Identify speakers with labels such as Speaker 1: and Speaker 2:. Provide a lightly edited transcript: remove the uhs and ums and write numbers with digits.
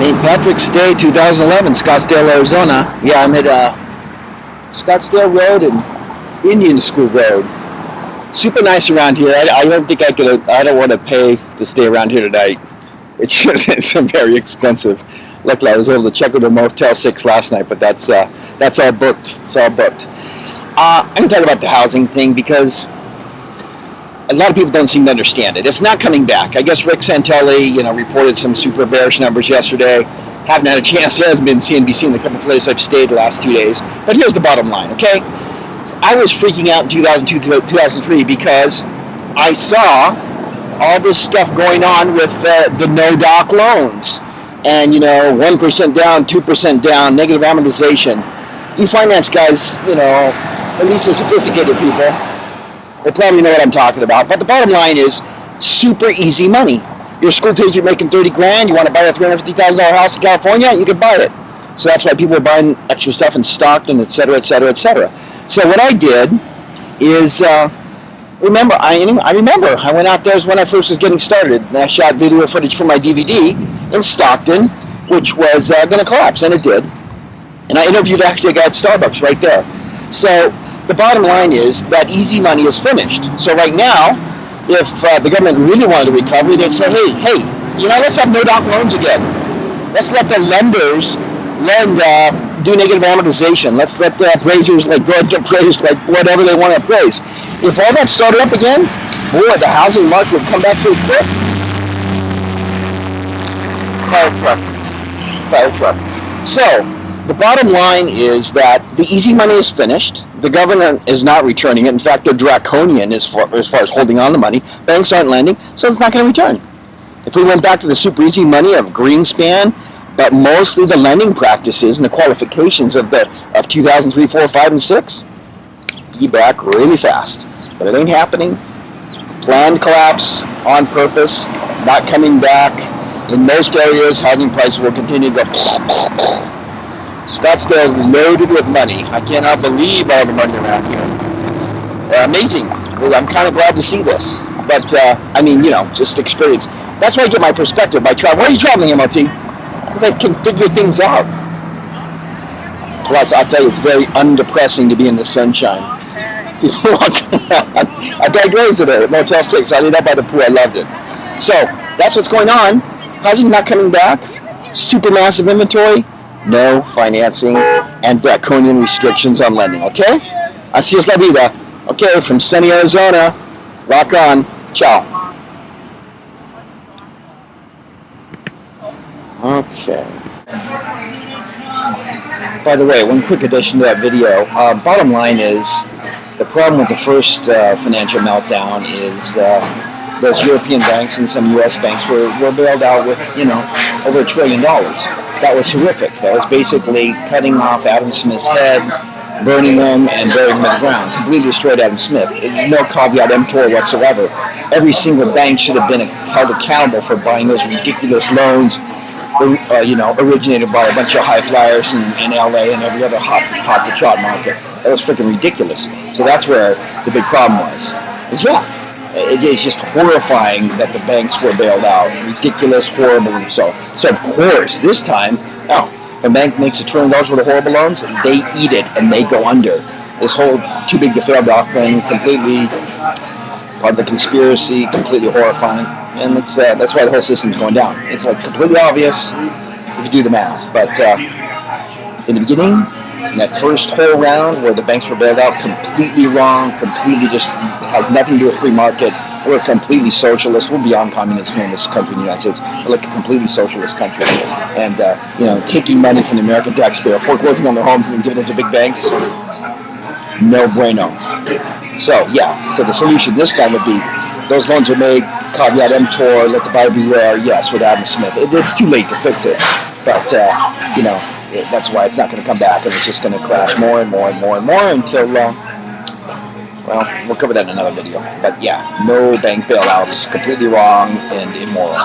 Speaker 1: St. Patrick's Day 2011, Scottsdale, Arizona. Yeah, I'm at Scottsdale Road and Indian School Road. Super nice around here. I don't think I don't want to pay to stay around here tonight. It's very expensive. Luckily, I was able to check with a Motel 6 last night, but that's all booked. It's all booked. I'm going to talk about the housing thing because a lot of people don't seem to understand it. It's not coming back. I guess Rick Santelli, reported some super bearish numbers yesterday. Haven't had a chance. There hasn't been CNBC in the couple places I've stayed the last 2 days. But here's the bottom line, okay? I was freaking out in 2002, 2003 because I saw all this stuff going on with the no-doc loans. And, 1% down, 2% down, negative amortization. You finance guys, at least the sophisticated people, they probably know what I'm talking about. But the bottom line is super easy money. You're a school teacher making $30,000. You want to buy a $350,000 house in California? You can buy it. So that's why people are buying extra stuff in Stockton, et cetera, et cetera, et cetera. So what I did is, I remember I went out there when I first was getting started, and I shot video footage for my DVD in Stockton, which was going to collapse, and it did. And I interviewed actually a guy at Starbucks right there. So the bottom line is that easy money is finished. So right now, if the government really wanted to recover, they'd say, hey, let's have no-doc loans again. Let's let the lenders do negative amortization. Let's let the appraisers go and get appraised like whatever they want to appraise. If all that started up again, boy, the housing market would come back pretty quick. Fire truck. So, the bottom line is that the easy money is finished. The government is not returning it. In fact, they're draconian as far as holding on the money. Banks aren't lending, so it's not going to return. If we went back to the super easy money of Greenspan, but mostly the lending practices and the qualifications of 2003, 4, 5, and 6, be back really fast. But it ain't happening. Planned collapse on purpose, not coming back. In most areas, housing prices will continue to go. Scottsdale is loaded with money. I cannot believe all the money around here. Amazing. I'm kind of glad to see this. But, just experience. That's why I get my perspective by traveling. Where are you traveling, MOT? Because I can figure things out. Plus, I'll tell you, it's very undepressing to be in the sunshine. People walking around. I digressed today at Motel 6. I ended up by the pool. I loved it. So, that's what's going on. Housing not coming back. Supermassive inventory. No financing. And draconian restrictions on lending. Okay? Así es la vida. Okay, from sunny Arizona. Rock on. Ciao. Okay. By the way, one quick addition to that video. Bottom line is, the problem with the first financial meltdown is those European banks and some U.S. banks were bailed out with, over $1 trillion. That was horrific. That was basically cutting off Adam Smith's head, burning him, and burying him in the ground. Completely destroyed Adam Smith. No caveat emptor whatsoever. Every single bank should have been held accountable for buying those ridiculous loans, originated by a bunch of high flyers in LA and every other hot to trot market. That was freaking ridiculous. So that's where the big problem was. It is just horrifying that the banks were bailed out. Ridiculous, horrible, and so of course, this time, if a bank makes $1 trillion worth of horrible loans, they eat it and they go under. This whole too big to fail doctrine, completely part of the conspiracy, completely horrifying. And that's why the whole system's going down. It's completely obvious if you do the math. But in the beginning, in that first whole round where the banks were bailed out, completely wrong, completely just has nothing to do with free market. We're completely socialist. We're beyond communism in this country, in the United States. We're like a completely socialist country. And, taking money from the American taxpayer, foreclosing on their homes and then giving it to big banks, no bueno. So the solution this time would be those loans are made, caveat emptor, let the buyer beware, yes, with Adam Smith. It's too late to fix it. But, that's why it's not going to come back, and it's just going to crash more and more and more and more until, we'll cover that in another video. But no bank bailouts, completely wrong and immoral.